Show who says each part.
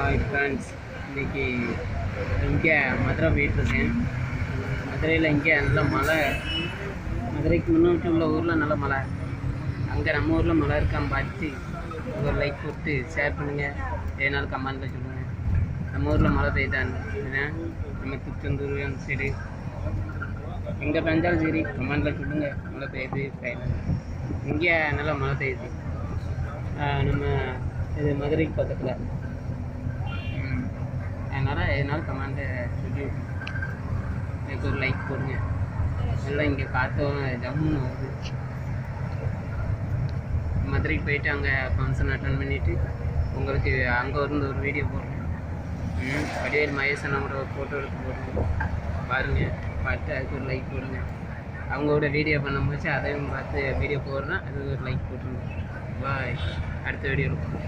Speaker 1: Hi friends, இன்றைக்கி இங்கே மதுரை போயிட்டுருக்கேன். மதுரையில் இங்கே நல்ல மழை. மதுரைக்கு முன்னாடி உள்ள ஊரில் நல்ல மழை. அங்கே நம்ம ஊரில் மழை இருக்கான்னு பார்த்து ஒரு லைக் போட்டு ஷேர் பண்ணுங்கள். ஏனாலும் கமெண்டில் சொல்லுங்கள். நம்ம ஊரில் மழை பெய்தான்னு நம்ம திருச்செந்தூர் அந்த சைடு எங்கே பெஞ்சாலும் சரி கமெண்டில் சொல்லுங்கள். மழை பெய்யுது பெய்யல. இங்கே நல்லா மழை பெய்யுது. நம்ம இது மதுரைக்கு பக்கத்தில். அதனால் கமெண்ட்டை சொல்லி எனக்கு ஒரு லைக் போடுங்க. எல்லாம் இங்கே காற்றும் ஜம்முன்னு வருது. மதுரைக்கு போயிட்டு அங்கே ஃபங்க்ஷன் அட்டன் பண்ணிவிட்டு உங்களுக்கு அங்கே இருந்து ஒரு வீடியோ போடுறேன். வடிவேல் மகேசனோட ஒரு ஃபோட்டோ எடுத்து போடுறேன். பாருங்கள், பார்த்து அதுக்கு ஒரு லைக் போடுங்க. அவங்களோட வீடியோ பண்ண போச்சு அதையும் பார்த்து வீடியோ போடுறேன். அதுக்கு ஒரு லைக் போட்டுருங்க. பாய். அடுத்த வீடியோ இருக்கும்.